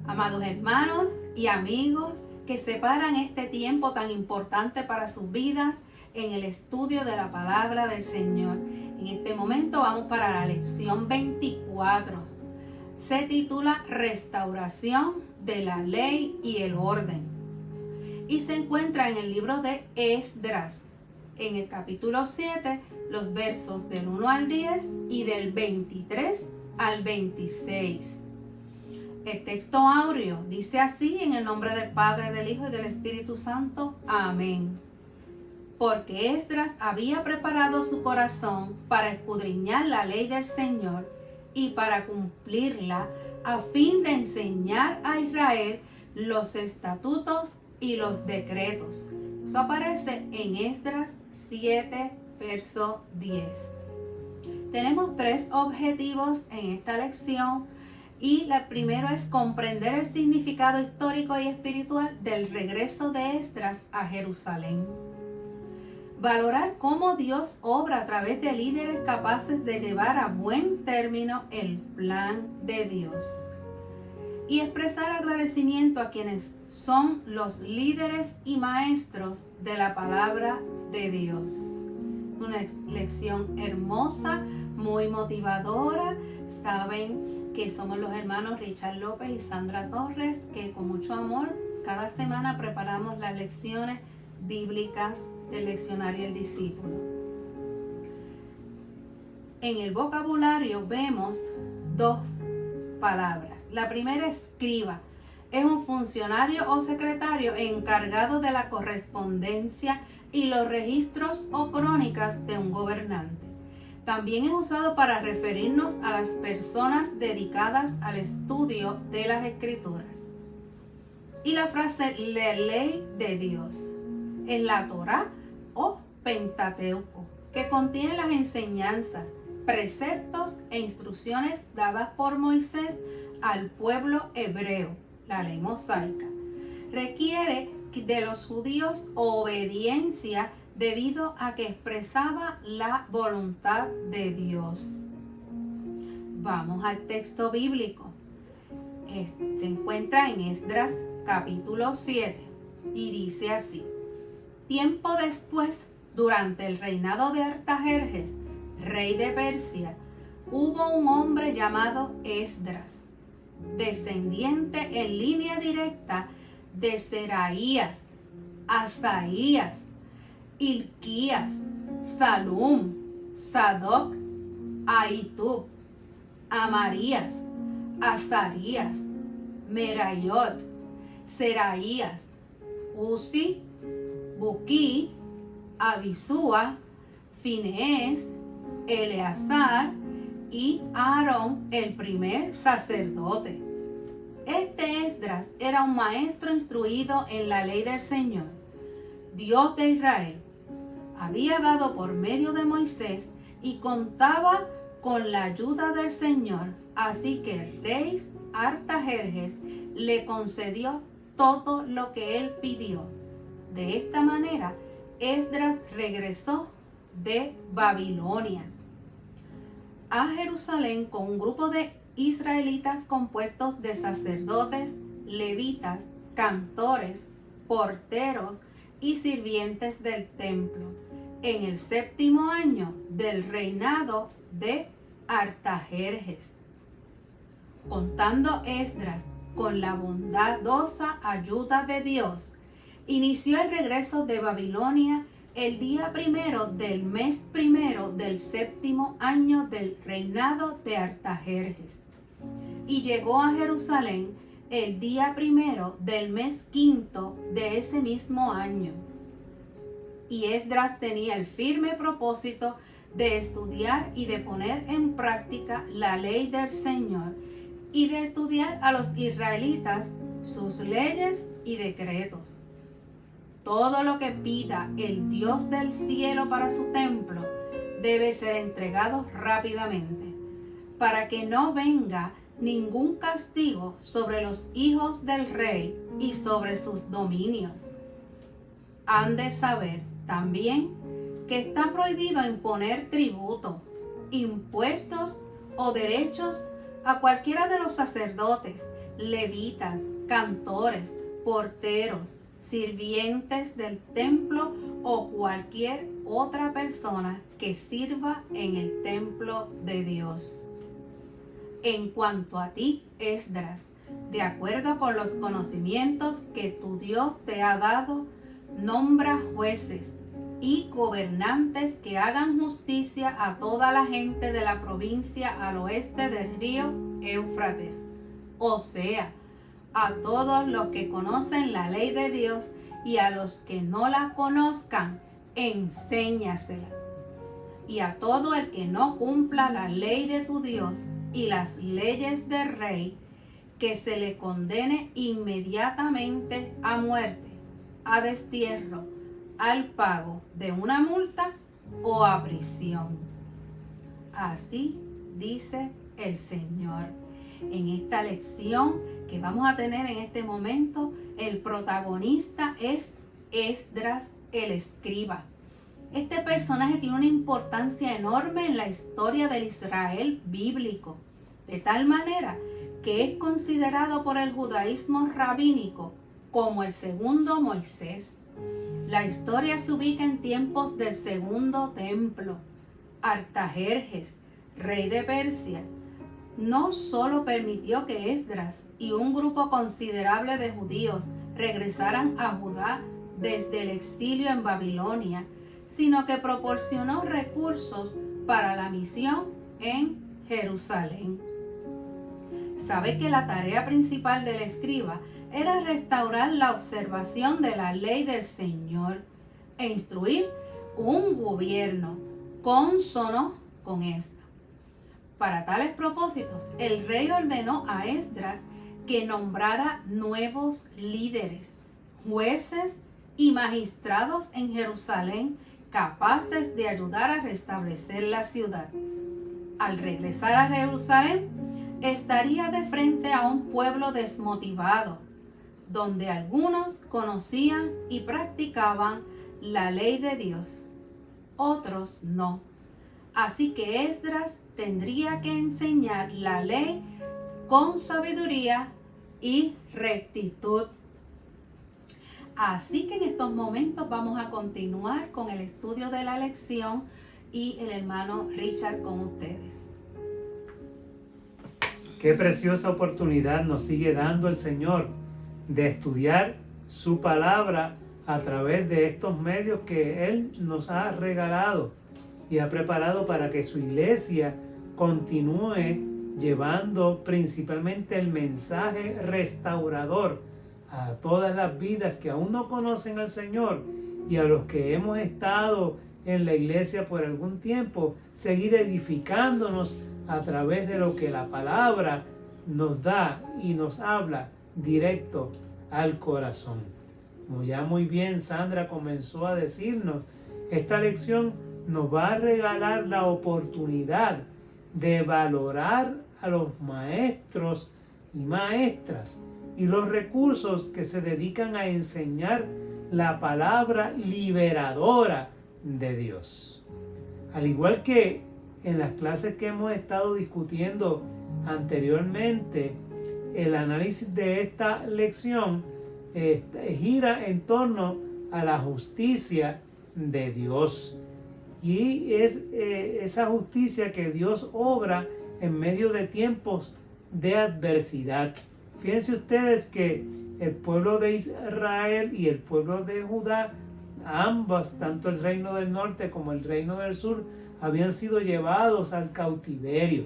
Amados hermanos y amigos que separan este tiempo tan importante para sus vidas en el estudio de la palabra del Señor. En este momento vamos para la lección 24. Se titula Restauración de la Ley y el Orden. Y se encuentra en el libro de Esdras, en el capítulo 7, los versos del 1 al 10 y del 23 al 26. El texto áureo dice así: en el nombre del Padre, del Hijo y del Espíritu Santo. Amén. Porque Esdras había preparado su corazón para escudriñar la ley del Señor y para cumplirla, a fin de enseñar a Israel los estatutos y los decretos. Eso aparece en Esdras 7, verso 10. Tenemos 3 objetivos en esta lección. Y el primero es comprender el significado histórico y espiritual del regreso de Esdras a Jerusalén. Valorar cómo Dios obra a través de líderes capaces de llevar a buen término el plan de Dios. Y expresar agradecimiento a quienes son los líderes y maestros de la palabra de Dios. Una lección hermosa, muy motivadora. Saben que somos los hermanos Richard López y Sandra Torres, que con mucho amor cada semana preparamos las lecciones bíblicas del leccionario El Discípulo. En el vocabulario vemos 2 palabras. La primera, escriba, es un funcionario o secretario encargado de la correspondencia y los registros o crónicas de un gobernante. También es usado para referirnos a las personas dedicadas al estudio de las Escrituras. Y la frase la ley de Dios es la Torá o Pentateuco, que contiene las enseñanzas, preceptos e instrucciones dadas por Moisés al pueblo hebreo, la ley mosaica. Requiere de los judíos obediencia debido a que expresaba la voluntad de Dios. Vamos al texto bíblico. Se encuentra en Esdras capítulo 7 y dice así: tiempo después, durante el reinado de Artajerjes, rey de Persia, hubo un hombre llamado Esdras, descendiente en línea directa de Seraías, Asaías, Hilquías, Salum, Sadoc, Ahitub, Amarías, Azarías, Merayot, Seraías, Uzi, Buquí, Abisúa, Finees, Eleazar y Aarón, el primer sacerdote. Este Esdras era un maestro instruido en la ley del Señor, Dios de Israel. Había dado por medio de Moisés y contaba con la ayuda del Señor, así que el rey Artajerjes le concedió todo lo que él pidió. De esta manera, Esdras regresó de Babilonia a Jerusalén con un grupo de israelitas compuestos de sacerdotes, levitas, cantores, porteros y sirvientes del templo, en el 7º año del reinado de Artajerjes. Contando Esdras con la bondadosa ayuda de Dios, inició el regreso de Babilonia el día 1 del mes 1 del 7º año del reinado de Artajerjes, y llegó a Jerusalén el día 1 del mes 5 de ese mismo año. Y Esdras tenía el firme propósito de estudiar y de poner en práctica la ley del Señor y de estudiar a los israelitas sus leyes y decretos. Todo lo que pida el Dios del cielo para su templo debe ser entregado rápidamente, para que no venga ningún castigo sobre los hijos del rey y sobre sus dominios. Han de saber también que está prohibido imponer tributo, impuestos o derechos a cualquiera de los sacerdotes, levitas, cantores, porteros, sirvientes del templo o cualquier otra persona que sirva en el templo de Dios. En cuanto a ti, Esdras, de acuerdo con los conocimientos que tu Dios te ha dado, nombra jueces y gobernantes que hagan justicia a toda la gente de la provincia al oeste del río Éufrates, o sea, a todos los que conocen la ley de Dios, y a los que no la conozcan, enséñasela. Y a todo el que no cumpla la ley de tu Dios y las leyes del rey, que se le condene inmediatamente a muerte, a destierro, al pago de una multa o a prisión. Así dice el Señor. En esta lección que vamos a tener en este momento, el protagonista es Esdras el escriba. Este personaje tiene una importancia enorme en la historia del Israel bíblico, de tal manera que es considerado por el judaísmo rabínico como el segundo Moisés. La historia se ubica en tiempos del segundo templo. Artajerjes, rey de Persia, no solo permitió que Esdras y un grupo considerable de judíos regresaran a Judá desde el exilio en Babilonia, sino que proporcionó recursos para la misión en Jerusalén. Sabe que la tarea principal del escriba era restaurar la observación de la ley del Señor e instruir un gobierno cónsono con esta. Para tales propósitos, el rey ordenó a Esdras que nombrara nuevos líderes, jueces y magistrados en Jerusalén capaces de ayudar a restablecer la ciudad. Al regresar a Jerusalén, estaría de frente a un pueblo desmotivado, donde algunos conocían y practicaban la ley de Dios, otros no. Así que Esdras tendría que enseñar la ley con sabiduría y rectitud. Así que en estos momentos vamos a continuar con el estudio de la lección y el hermano Richard con ustedes. Qué preciosa oportunidad nos sigue dando el Señor de estudiar su palabra a través de estos medios que Él nos ha regalado y ha preparado para que su iglesia continúe llevando principalmente el mensaje restaurador a todas las vidas que aún no conocen al Señor y a los que hemos estado en la iglesia por algún tiempo, seguir edificándonos a través de lo que la palabra nos da y nos habla directo al corazón. Como ya muy bien Sandra comenzó a decirnos, esta lección nos va a regalar la oportunidad de valorar a los maestros y maestras y los recursos que se dedican a enseñar la palabra liberadora de Dios. Al igual que en las clases que hemos estado discutiendo anteriormente, el análisis de esta lección gira en torno a la justicia de Dios. Y es esa justicia que Dios obra en medio de tiempos de adversidad. Fíjense ustedes que el pueblo de Israel y el pueblo de Judá, ambas, tanto el reino del norte como el reino del sur, habían sido llevados al cautiverio.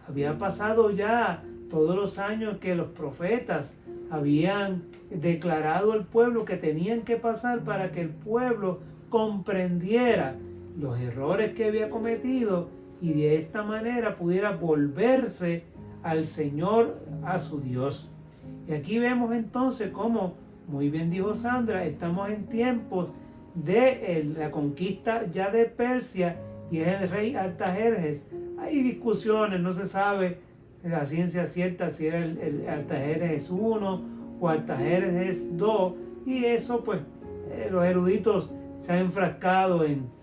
Había pasado ya todos los años que los profetas habían declarado al pueblo que tenían que pasar para que el pueblo comprendiera los errores que había cometido y de esta manera pudiera volverse al Señor, a su Dios. Y aquí vemos entonces cómo, muy bien dijo Sandra, estamos en tiempos de la conquista ya de Persia y es el rey Artajerjes. Hay discusiones, no se sabe la ciencia cierta si era el Artajerjes 1 o Artajerjes 2, y eso pues los eruditos se han enfrascado en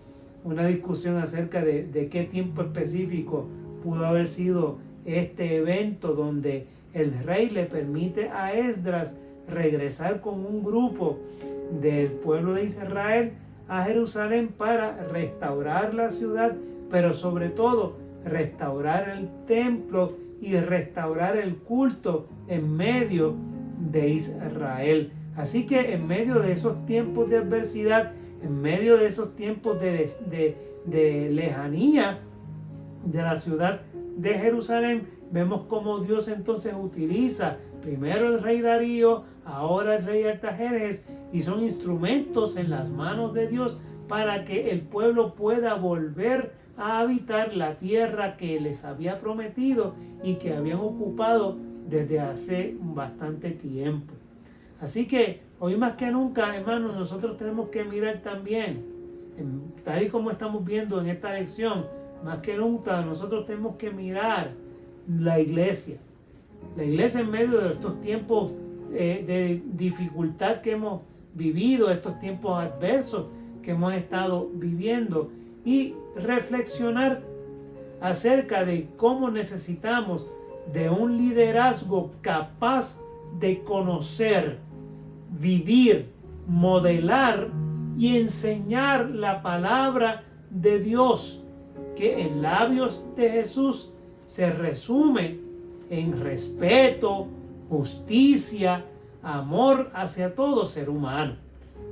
una discusión acerca de qué tiempo específico pudo haber sido este evento donde el rey le permite a Esdras regresar con un grupo del pueblo de Israel a Jerusalén para restaurar la ciudad, pero sobre todo restaurar el templo y restaurar el culto en medio de Israel. Así que en medio de esos tiempos de adversidad, en medio de esos tiempos de lejanía de la ciudad de Jerusalén, vemos cómo Dios entonces utiliza primero el rey Darío, ahora el rey Artajerjes, y son instrumentos en las manos de Dios para que el pueblo pueda volver a habitar la tierra que les había prometido y que habían ocupado desde hace bastante tiempo. Así que hoy más que nunca, hermanos, nosotros tenemos que mirar también, tal y como estamos viendo en esta lección, más que nunca nosotros tenemos que mirar la iglesia. La iglesia en medio de estos tiempos de dificultad que hemos vivido, estos tiempos adversos que hemos estado viviendo, y reflexionar acerca de cómo necesitamos de un liderazgo capaz de conocer, vivir, modelar y enseñar la palabra de Dios, que en labios de Jesús se resume en respeto, justicia, amor hacia todo ser humano.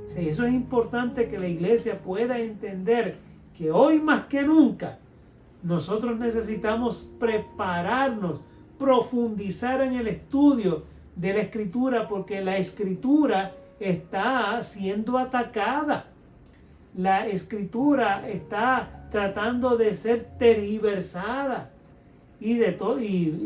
Sí, eso es importante que la iglesia pueda entender que hoy más que nunca nosotros necesitamos prepararnos, profundizar en el estudio de la Escritura, porque la Escritura está siendo atacada. La Escritura está tratando de ser tergiversada y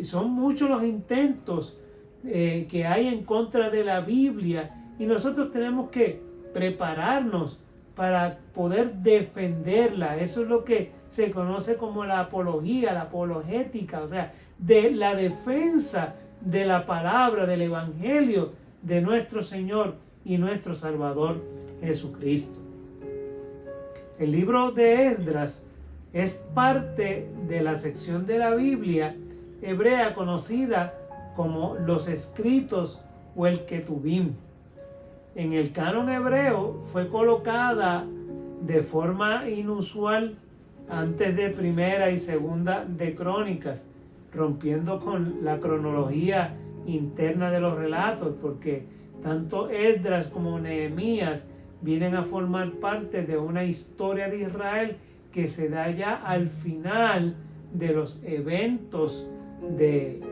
son muchos los intentos que hay en contra de la Biblia, y nosotros tenemos que prepararnos para poder defenderla. Eso es lo que se conoce como la apología, la apologética, o sea, de la defensa de la palabra, del evangelio de nuestro Señor y nuestro Salvador Jesucristo. El libro de Esdras es parte de la sección de la Biblia hebrea conocida como los escritos o el Ketubim. En el canon hebreo fue colocada de forma inusual antes de Primera y Segunda de Crónicas, rompiendo con la cronología interna de los relatos, porque tanto Esdras como Nehemías vienen a formar parte de una historia de Israel que se da ya al final de los eventos del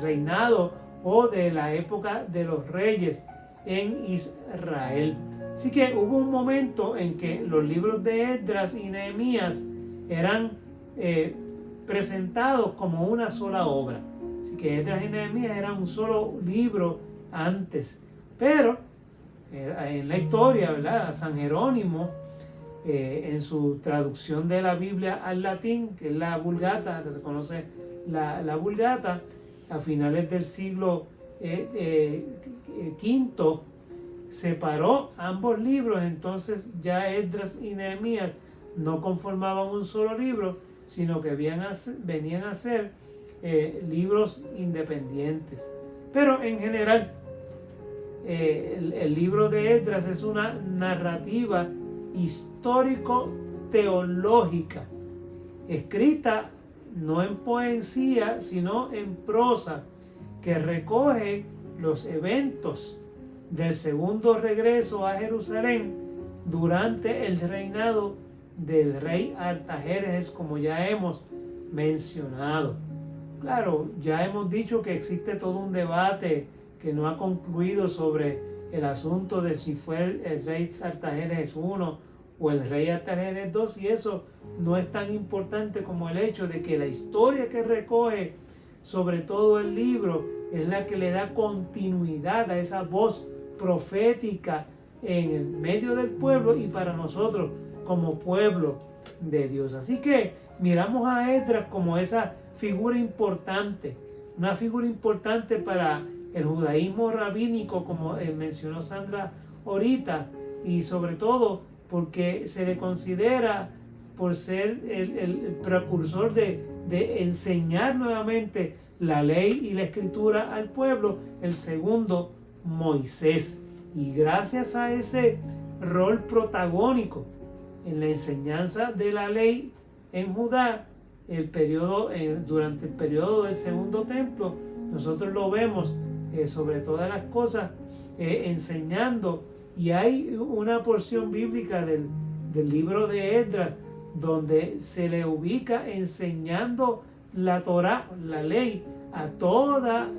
reinado o de la época de los reyes en Israel. Así que hubo un momento en que los libros de Esdras y Nehemías eran presentados como una sola obra. Así que Esdras y Nehemías eran un solo libro antes. Pero en la historia, ¿verdad? San Jerónimo, en su traducción de la Biblia al latín, que es la Vulgata, que se conoce la Vulgata, a finales del siglo V, separó ambos libros. Entonces ya Esdras y Nehemías no conformaban un solo libro, sino que venían a ser libros independientes. Pero en general, el libro de Esdras es una narrativa histórico-teológica, escrita no en poesía, sino en prosa, que recoge los eventos del segundo regreso a Jerusalén durante el reinado del rey Artajerjes, como ya hemos mencionado. Claro, ya hemos dicho que existe todo un debate que no ha concluido sobre el asunto de si fue el rey Artajerjes I o el rey Artajerjes II, y eso no es tan importante como el hecho de que la historia que recoge sobre todo el libro es la que le da continuidad a esa voz profética en el medio del pueblo y para nosotros como pueblo de Dios. Así que miramos a Esdras como esa figura importante, una figura importante para el judaísmo rabínico, como mencionó Sandra ahorita, y sobre todo porque se le considera por ser el precursor de enseñar nuevamente la ley y la escritura al pueblo, el segundo Moisés. Y gracias a ese rol protagónico en la enseñanza de la ley en Judá, durante el periodo del segundo templo, nosotros lo vemos sobre todas las cosas enseñando. Y hay una porción bíblica del libro de Esdras donde se le ubica enseñando la Torá, la ley, a toda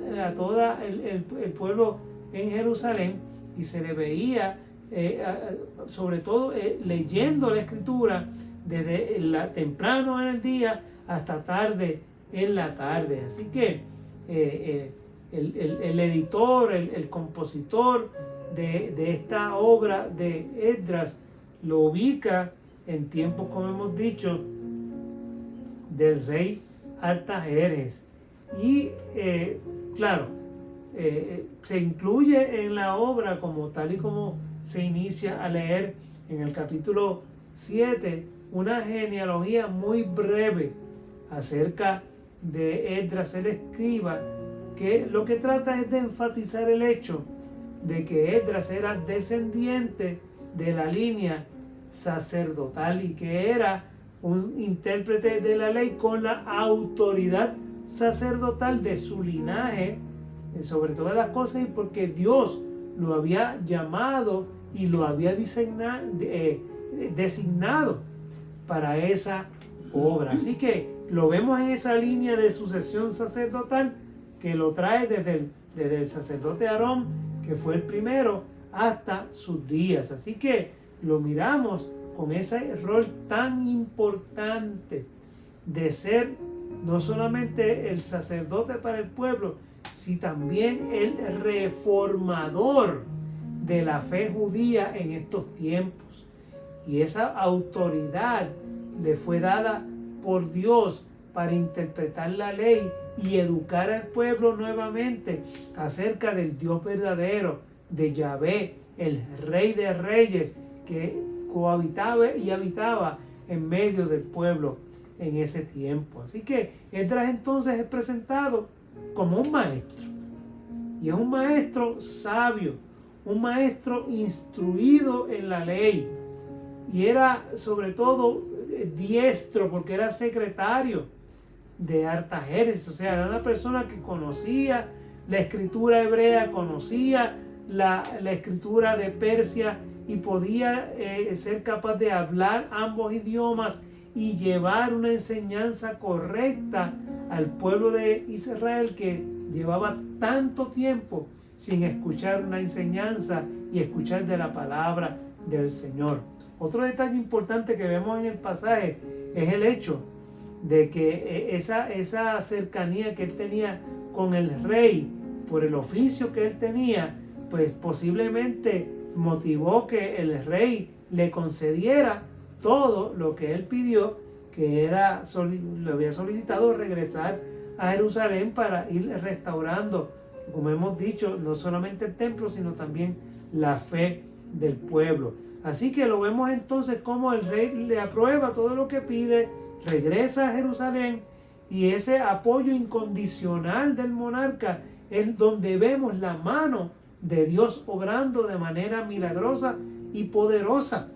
el pueblo en Jerusalén, y se le veía sobre todo leyendo la escritura desde temprano en el día hasta tarde en la tarde. Así que el editor, el compositor de esta obra de Esdras lo ubica en tiempos, como hemos dicho, del rey Artajerjes. Y claro, se incluye en la obra, como tal y como se inicia a leer en el capítulo 7, una genealogía muy breve acerca de Esdras el escriba, que lo que trata es de enfatizar el hecho de que Esdras era descendiente de la línea sacerdotal y que era un intérprete de la ley con la autoridad sacerdotal de su linaje, sobre todas las cosas, y porque Dios lo había llamado y lo había designado para esa obra. Así que lo vemos en esa línea de sucesión sacerdotal que lo trae desde el sacerdote Aarón, que fue el primero, hasta sus días. Así que lo miramos con ese rol tan importante de ser no solamente el sacerdote para el pueblo, sino también el reformador de la fe judía en estos tiempos. Y esa autoridad le fue dada por Dios para interpretar la ley y educar al pueblo nuevamente acerca del Dios verdadero, de Yahvé, el Rey de Reyes, que cohabitaba y habitaba en medio del pueblo en ese tiempo. Así que Esdras entonces es presentado como un maestro, y es un maestro sabio, un maestro instruido en la ley, y era sobre todo diestro porque era secretario de Artajerjes. O sea, era una persona que conocía la escritura hebrea, conocía la escritura de Persia, y podía ser capaz de hablar ambos idiomas y llevar una enseñanza correcta al pueblo de Israel, que llevaba tanto tiempo sin escuchar una enseñanza y escuchar de la palabra del Señor. Otro detalle importante que vemos en el pasaje es el hecho de que esa cercanía que él tenía con el rey, por el oficio que él tenía, pues posiblemente motivó que el rey le concediera todo lo que él pidió, que le había solicitado regresar a Jerusalén para ir restaurando, como hemos dicho, no solamente el templo, sino también la fe del pueblo. Así que lo vemos entonces como el rey le aprueba todo lo que pide, regresa a Jerusalén, y ese apoyo incondicional del monarca es donde vemos la mano de Dios obrando de manera milagrosa y poderosa.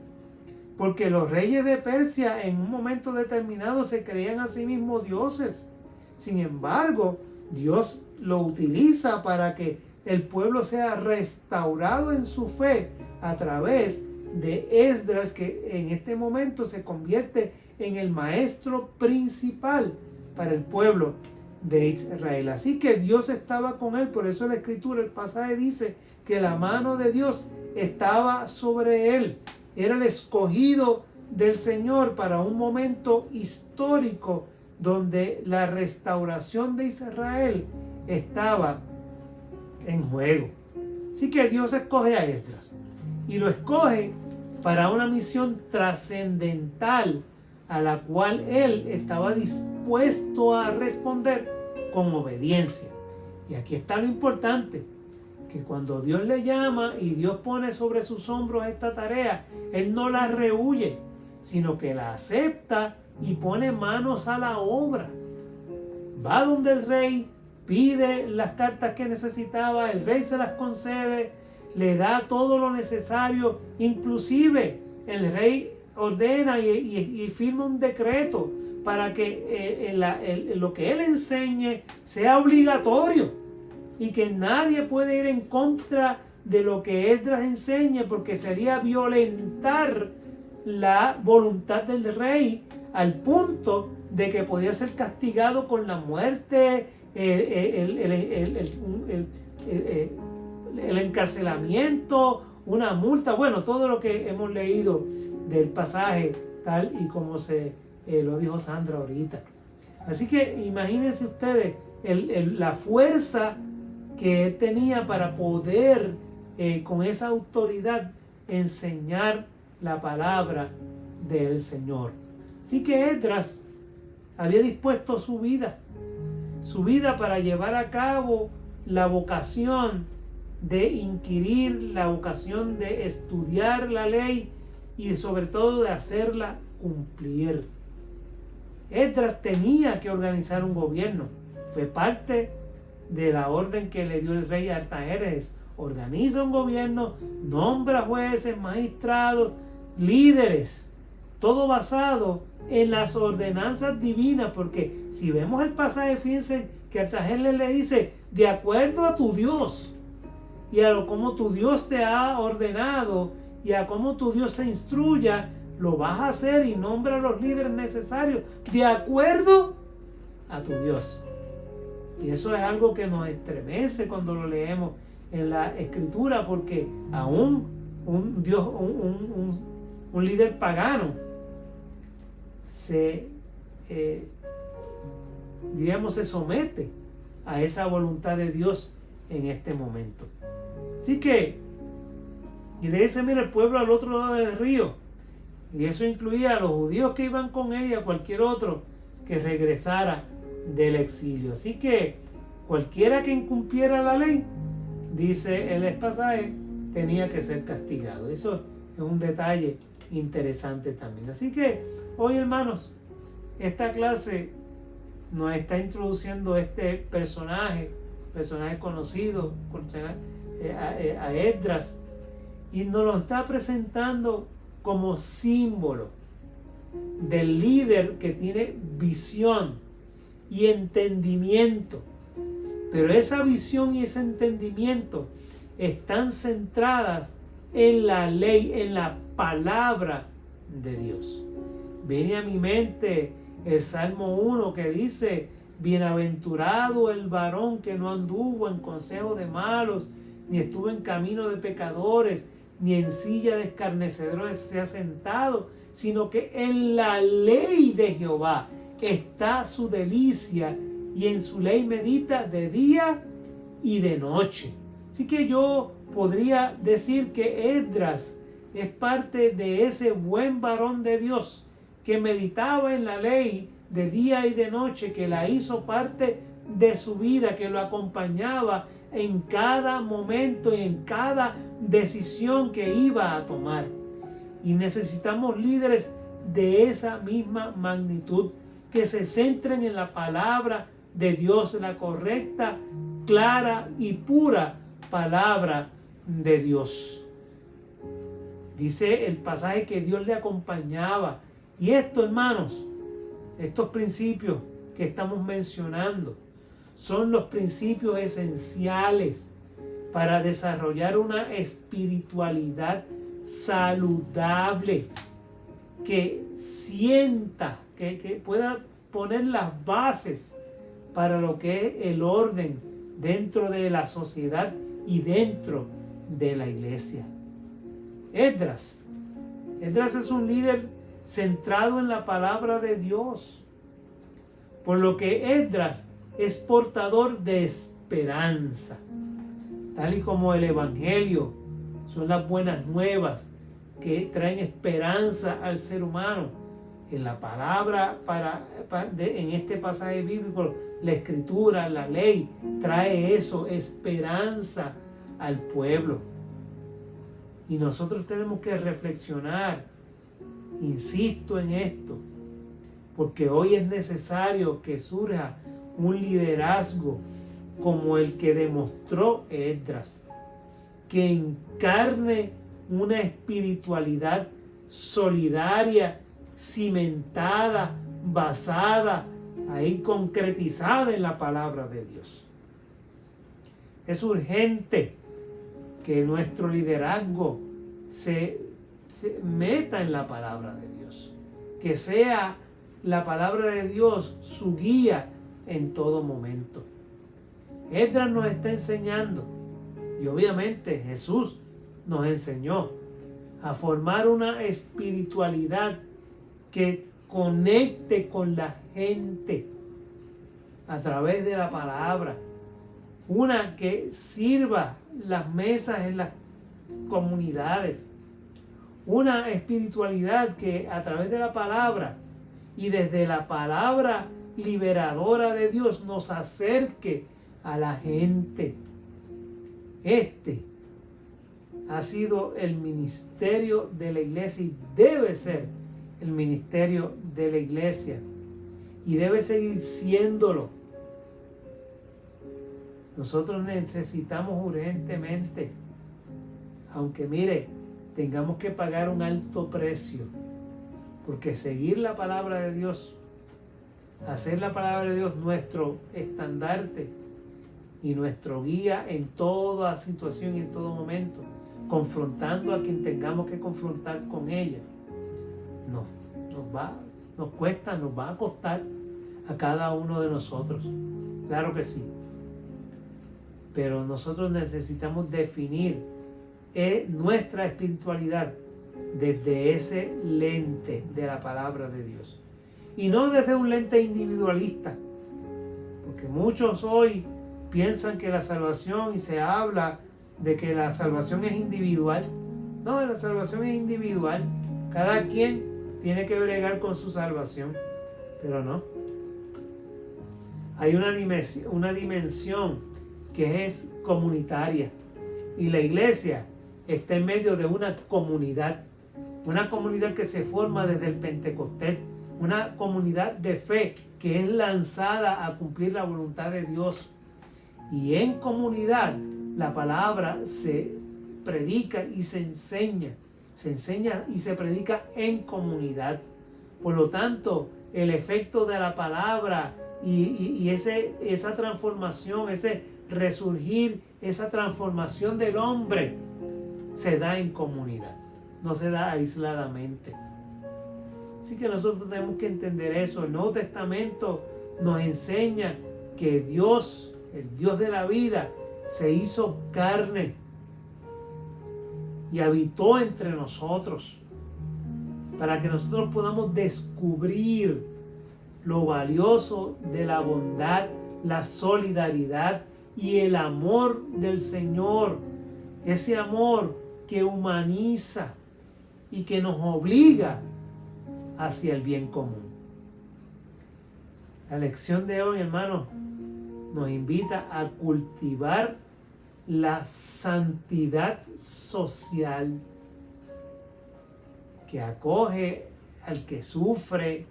Porque los reyes de Persia en un momento determinado se creían a sí mismos dioses. Sin embargo, Dios lo utiliza para que el pueblo sea restaurado en su fe a través de Esdras, que en este momento se convierte en el maestro principal para el pueblo de Israel. Así que Dios estaba con él. Por eso la escritura, el pasaje dice que la mano de Dios estaba sobre él. Era el escogido del Señor para un momento histórico donde la restauración de Israel estaba en juego. Así que Dios escoge a Esdras, y lo escoge para una misión trascendental a la cual él estaba dispuesto a responder con obediencia. Y aquí está lo importante, que cuando Dios le llama y Dios pone sobre sus hombros esta tarea, él no la rehúye, sino que la acepta y pone manos a la obra. Va donde el rey, pide las cartas que necesitaba, el rey se las concede, le da todo lo necesario, inclusive el rey ordena y firma un decreto para que lo que él enseñe sea obligatorio y que nadie puede ir en contra de lo que Esdras enseña, porque sería violentar la voluntad del rey al punto de que podía ser castigado con la muerte, el encarcelamiento, una multa, bueno, todo lo que hemos leído del pasaje, tal y como se lo dijo Sandra ahorita. Así que imagínense ustedes la fuerza que él tenía para poder con esa autoridad enseñar la palabra del Señor. Así que Esdras había dispuesto su vida para llevar a cabo la vocación de inquirir, la vocación de estudiar la ley y sobre todo de hacerla cumplir. Esdras tenía que organizar un gobierno. Fue parte de la orden que le dio el rey Artajerjes. Organiza un gobierno, nombra jueces, magistrados, líderes, todo basado en las ordenanzas divinas, porque si vemos el pasaje, fíjense que Artajerjes le dice, de acuerdo a tu Dios y a lo como tu Dios te ha ordenado y a cómo tu Dios te instruya, lo vas a hacer, y nombra a los líderes necesarios de acuerdo a tu Dios. Y eso es algo que nos estremece cuando lo leemos en la Escritura, porque aún un líder pagano se somete a esa voluntad de Dios en este momento. Así que, y le dice, mira, el pueblo al otro lado del río, y eso incluía a los judíos que iban con él y a cualquier otro que regresara del exilio. Así que cualquiera que incumpliera la ley, dice el pasaje, tenía que ser castigado. Eso es un detalle interesante también. Así que hoy, hermanos, esta clase nos está introduciendo este personaje conocido, a Esdras, y nos lo está presentando como símbolo del líder que tiene visión y entendimiento. Pero esa visión y ese entendimiento están centradas en la ley, en la palabra de Dios. Viene a mi mente el Salmo 1 que dice, bienaventurado el varón que no anduvo en consejo de malos, ni estuvo en camino de pecadores, ni en silla de escarnecedores se ha sentado, sino que en la ley de Jehová está su delicia, y en su ley medita de día y de noche. Así que yo podría decir que Esdras es parte de ese buen varón de Dios que meditaba en la ley de día y de noche, que la hizo parte de su vida, que lo acompañaba en cada momento y en cada decisión que iba a tomar. Y necesitamos líderes de esa misma magnitud, que se centren en la palabra de Dios, la correcta, clara y pura palabra de Dios. Dice el pasaje que Dios le acompañaba. Y esto, hermanos, estos principios que estamos mencionando son los principios esenciales para desarrollar una espiritualidad saludable, que sienta, que pueda poner las bases para lo que es el orden dentro de la sociedad y dentro de la iglesia. Esdras es un líder centrado en la palabra de Dios, por lo que Esdras es portador de esperanza, tal y como el evangelio son las buenas nuevas que traen esperanza al ser humano. En la palabra, en este pasaje bíblico, la escritura, la ley, trae eso, esperanza al pueblo. Y nosotros tenemos que reflexionar, insisto en esto, porque hoy es necesario que surja un liderazgo como el que demostró Esdras, que encarne una espiritualidad solidaria, cimentada, basada, ahí concretizada en la palabra de Dios. Es urgente que nuestro liderazgo se meta en la palabra de Dios, que sea la palabra de Dios su guía en todo momento. Esdras nos está enseñando, y obviamente Jesús nos enseñó a formar una espiritualidad que conecte con la gente a través de la palabra, una que sirva las mesas en las comunidades, una espiritualidad que a través de la palabra y desde la palabra liberadora de Dios nos acerque a la gente. Este ha sido el ministerio de la iglesia y debe ser el ministerio de la iglesia y debe seguir siéndolo. Nosotros necesitamos urgentemente, aunque mire, tengamos que pagar un alto precio, porque seguir la palabra de Dios, hacer la palabra de Dios nuestro estandarte y nuestro guía en toda situación y en todo momento, confrontando a quien tengamos que confrontar con ella, nos cuesta, nos va a costar a cada uno de nosotros. Claro que sí. Pero nosotros necesitamos definir nuestra espiritualidad desde ese lente de la palabra de Dios. Y no desde un lente individualista. Porque muchos hoy piensan que la salvación, y se habla de que la salvación es individual. No, la salvación es individual. Cada quien tiene que bregar con su salvación. Pero no. Hay una dimensión que es comunitaria. Y la iglesia está en medio de una comunidad que se forma desde el Pentecostés, una comunidad de fe que es lanzada a cumplir la voluntad de Dios. Y en comunidad la palabra se predica y se enseña y se predica en comunidad. Por lo tanto, el efecto de la palabra y esa transformación, ese resurgir, esa transformación del hombre se da en comunidad, no se da aisladamente. Así que nosotros tenemos que entender eso. El Nuevo Testamento nos enseña que Dios, el Dios de la vida, se hizo carne y habitó entre nosotros para que nosotros podamos descubrir lo valioso de la bondad, la solidaridad y el amor del Señor. Ese amor que humaniza y que nos obliga hacia el bien común. La lección de hoy, hermanos, nos invita a cultivar la santidad social que acoge al que sufre,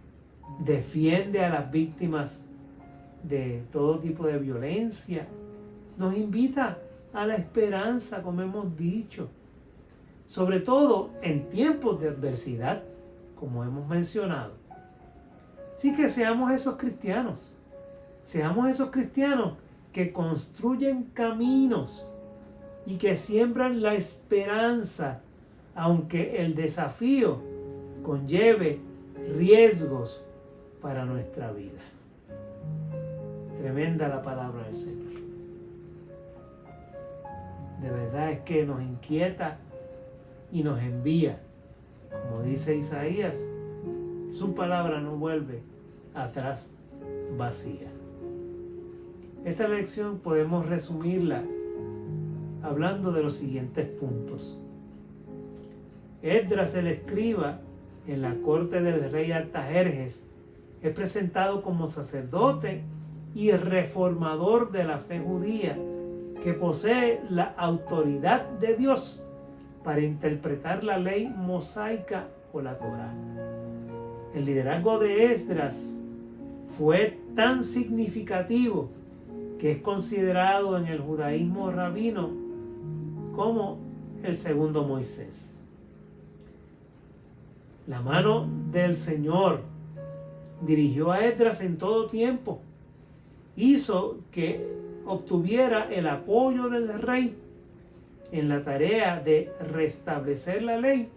defiende a las víctimas de todo tipo de violencia. Nos invita a la esperanza, como hemos dicho, sobre todo en tiempos de adversidad, como hemos mencionado. Así que seamos esos cristianos que construyen caminos y que siembran la esperanza, aunque el desafío conlleve riesgos para nuestra vida. Tremenda la palabra del Señor. De verdad es que nos inquieta y nos envía. Como dice Isaías, su palabra no vuelve atrás vacía. Esta lección podemos resumirla hablando de los siguientes puntos. Esdras, el escriba, en la corte del rey Artajerjes, es presentado como sacerdote y reformador de la fe judía, que posee la autoridad de Dios para interpretar la ley mosaica o la Torá. El liderazgo de Esdras fue tan significativo que es considerado en el judaísmo rabino como el segundo Moisés. La mano del Señor dirigió a Esdras en todo tiempo, hizo que obtuviera el apoyo del rey en la tarea de restablecer la ley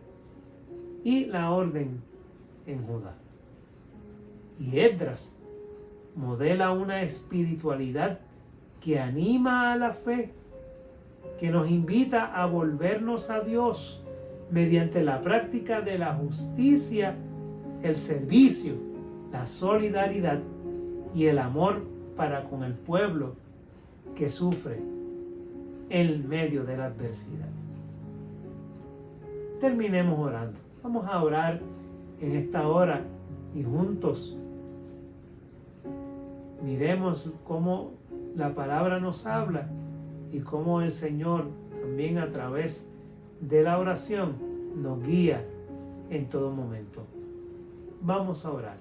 y la orden en Judá. Y Esdras modela una espiritualidad que anima a la fe, que nos invita a volvernos a Dios mediante la práctica de la justicia, el servicio, la solidaridad y el amor para con el pueblo que sufre en medio de la adversidad. Terminemos orando. Vamos a orar en esta hora y juntos miremos cómo la palabra nos habla y cómo el Señor también a través de la oración nos guía en todo momento. Vamos a orar.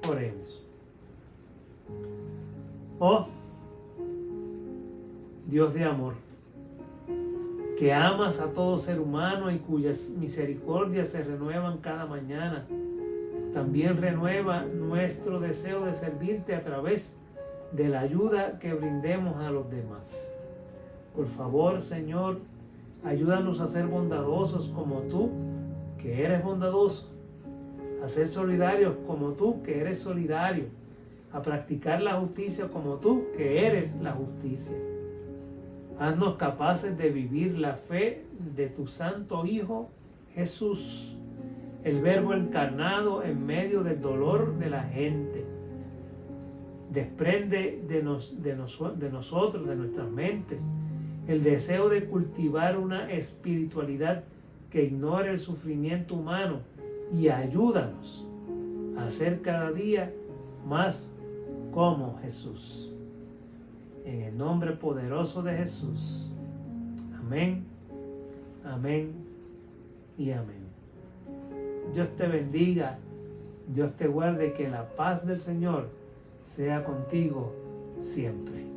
Oremos. Oh Dios de amor, que amas a todo ser humano y cuyas misericordias se renuevan cada mañana, también renueva nuestro deseo de servirte a través de la ayuda que brindemos a los demás. Por favor, Señor, ayúdanos a ser bondadosos como tú, que eres bondadoso, a ser solidarios como tú, que eres solidario, a practicar la justicia como tú, que eres la justicia. Haznos capaces de vivir la fe de tu Santo Hijo Jesús, el Verbo encarnado en medio del dolor de la gente. Desprende de nosotros, de nuestras mentes, el deseo de cultivar una espiritualidad que ignore el sufrimiento humano y ayúdanos a ser cada día más como Jesús. En el nombre poderoso de Jesús. Amén, amén y amén. Dios te bendiga, Dios te guarde, que la paz del Señor sea contigo siempre.